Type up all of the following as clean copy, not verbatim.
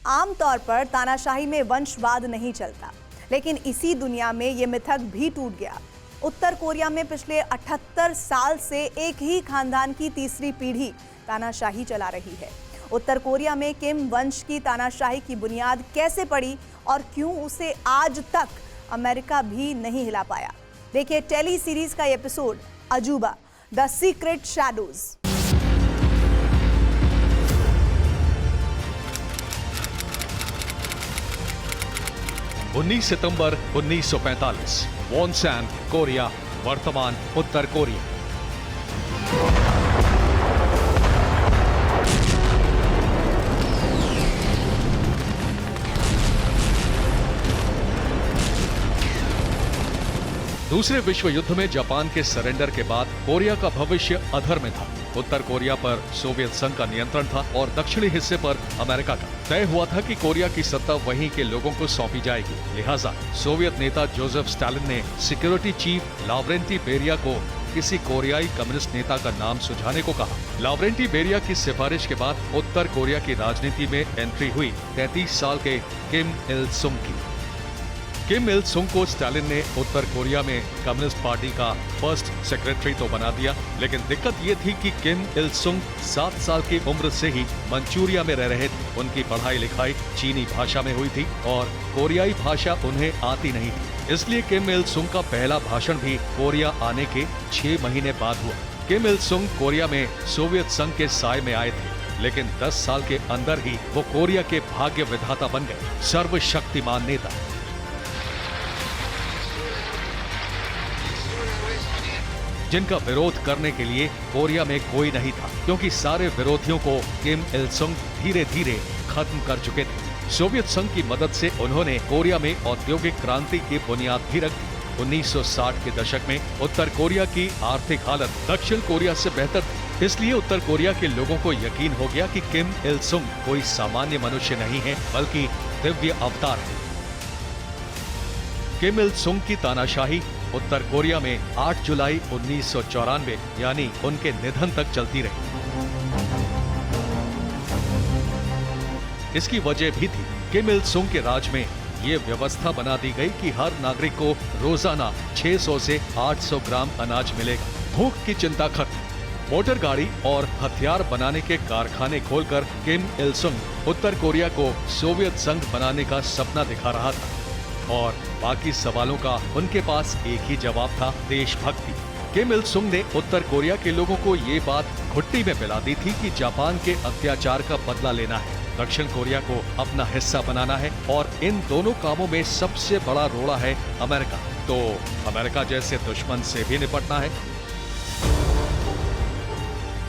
आमतौर पर तानाशाही में वंशवाद नहीं चलता, लेकिन इसी दुनिया में ये मिथक भी टूट गया। उत्तर कोरिया में पिछले 78 साल से एक ही खानदान की तीसरी पीढ़ी तानाशाही चला रही है। उत्तर कोरिया में किम वंश की तानाशाही की बुनियाद कैसे पड़ी और क्यों उसे आज तक अमेरिका भी नहीं हिला पाया? देखिए टेली सीरीज का एपिसोड अजूबा, the secret shadows. 19 September 1945, Wonsan, Korea, वर्तमान उत्तर कोरिया। दूसरे विश्व युद्ध में जापान के सरेंडर के बाद कोरिया का भविष्य अधर में था। उत्तर कोरिया पर सोवियत संघ का नियंत्रण था और दक्षिणी हिस्से पर अमेरिका का। तय हुआ था कि कोरिया की सत्ता वहीं के लोगों को सौंपी जाएगी। लिहाजा सोवियत नेता जोसेफ स्टालिन ने सिक्योरिटी चीफ लावरेंटी बेरिया को किसी कोरियाई कम्युनिस्ट नेता का नाम सुझाने को कहा। लावरेंटी बेरिया की सिफारिश के बाद उत्तर कोरिया की राजनीति में एंट्री हुई 33 साल के किम इल सुंग की। किम इल सुंग को स्टालिन ने उत्तर कोरिया में कम्युनिस्ट पार्टी का फर्स्ट सेक्रेटरी तो बना दिया, लेकिन दिक्कत ये थी कि किम इल सुंग 7 साल की उम्र से ही मंचूरिया में रह रहे थे। उनकी पढ़ाई लिखाई चीनी भाषा में हुई थी और कोरियाई भाषा उन्हें आती नहीं थी। इसलिए किम इल सुंग का पहला भाषण भी कोरिया आने के 6 महीने बाद हुआ। किम इल सुंग कोरिया में सोवियत संघ के साए में आए थे, लेकिन 10 साल के अंदर ही वो कोरिया के भाग्य विधाता बन गए, सर्वशक्तिमान नेता। जिनका विरोध करने के लिए कोरिया में कोई नहीं था, क्योंकि सारे विरोधियों को किम इल सुंग धीरे धीरे खत्म कर चुके थे। सोवियत संघ की मदद से उन्होंने कोरिया में औद्योगिक क्रांति की बुनियाद भी रख दी। 1960 के दशक में उत्तर कोरिया की आर्थिक हालत दक्षिण कोरिया से बेहतर थी। इसलिए उत्तर कोरिया के लोगों को यकीन हो गया कि किम इल सुंग कोई सामान्य मनुष्य नहीं है, बल्कि दिव्य अवतार है। किम इल सुंग की तानाशाही उत्तर कोरिया में 8 जुलाई 1994 यानी उनके निधन तक चलती रही। इसकी वजह भी थी। किम इल सुंग के राज में ये व्यवस्था बना दी गई कि हर नागरिक को रोजाना 600 से 800 ग्राम अनाज मिलेगा। भूख की चिंता खत्म। मोटर गाड़ी और हथियार बनाने के कारखाने खोलकर किम इल सुंग उत्तर कोरिया को सोवियत संघ बनाने का सपना दिखा रहा था। और बाकी सवालों का उनके पास एक ही जवाब था, देशभक्ति। किम इल सुंग ने उत्तर कोरिया के लोगों को ये बात घुट्टी में पिला दी थी कि जापान के अत्याचार का बदला लेना है, दक्षिण कोरिया को अपना हिस्सा बनाना है और इन दोनों कामों में सबसे बड़ा रोड़ा है अमेरिका। तो अमेरिका जैसे दुश्मन से भी निपटना है।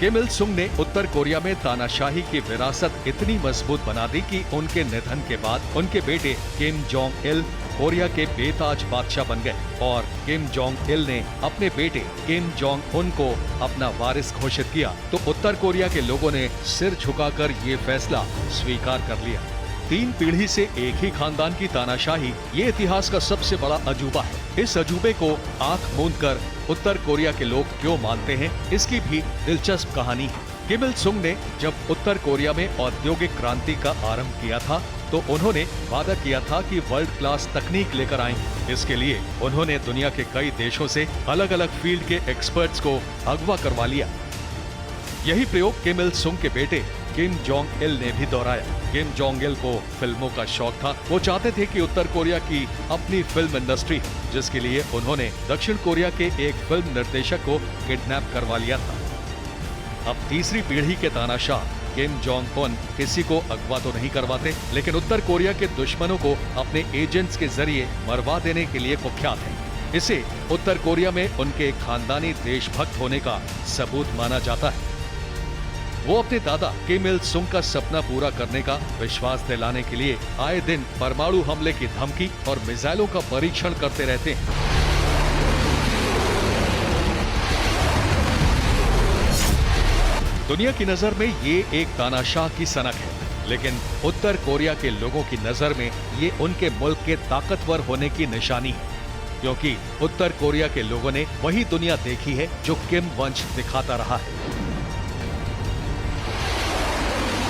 किम इल सुंग ने उत्तर कोरिया में तानाशाही की विरासत इतनी मजबूत बना दी कि उनके निधन के बाद उनके बेटे किम जोंग इल कोरिया के बेताज बादशाह बन गए और किम जोंग इल ने अपने बेटे किम जोंग उन को अपना वारिस घोषित किया। तो उत्तर कोरिया के लोगों ने सिर झुकाकर ये फैसला स्वीकार कर लिया। 3 पीढ़ी से एक ही खानदान की तानाशाही ये इतिहास का सबसे बड़ा अजूबा है। इस अजूबे को आंख मूंदकर उत्तर कोरिया के लोग क्यों मानते हैं, इसकी भी दिलचस्प कहानी है। किम इल सुंग ने जब उत्तर कोरिया में औद्योगिक क्रांति का आरंभ किया था तो उन्होंने वादा किया था कि वर्ल्ड क्लास तकनीक लेकर आएंगे। इसके लिए उन्होंने दुनिया के कई देशों से अलग अलग फील्ड के एक्सपर्ट्स को अगवा करवा लिया। यही प्रयोग किम इल सुंग के बेटे किम जोंग इल ने भी दोहराया। किम जोंग इल को फिल्मों का शौक था। वो चाहते थे कि उत्तर कोरिया की अपनी फिल्म इंडस्ट्री, जिसके लिए उन्होंने दक्षिण कोरिया के एक फिल्म निर्देशक को किडनैप करवा लिया था। अब तीसरी पीढ़ी के तानाशाह किम जोंग उन किसी को अगवा तो नहीं करवाते, लेकिन उत्तर कोरिया के दुश्मनों को अपने एजेंट्स के जरिए मरवा देने के लिए कुख्यात है। इसे उत्तर कोरिया में उनके खानदानी देशभक्त होने का सबूत माना जाता है। वो अपने दादा किम इल सुंग का सपना पूरा करने का विश्वास दिलाने के लिए आए दिन परमाणु हमले की धमकी और मिसाइलों का परीक्षण करते रहते हैं। दुनिया की नजर में ये एक तानाशाह की सनक है, लेकिन उत्तर कोरिया के लोगों की नजर में ये उनके मुल्क के ताकतवर होने की निशानी है, क्योंकि उत्तर कोरिया के लोगों ने वही दुनिया देखी है जो किम वंश दिखाता रहा है।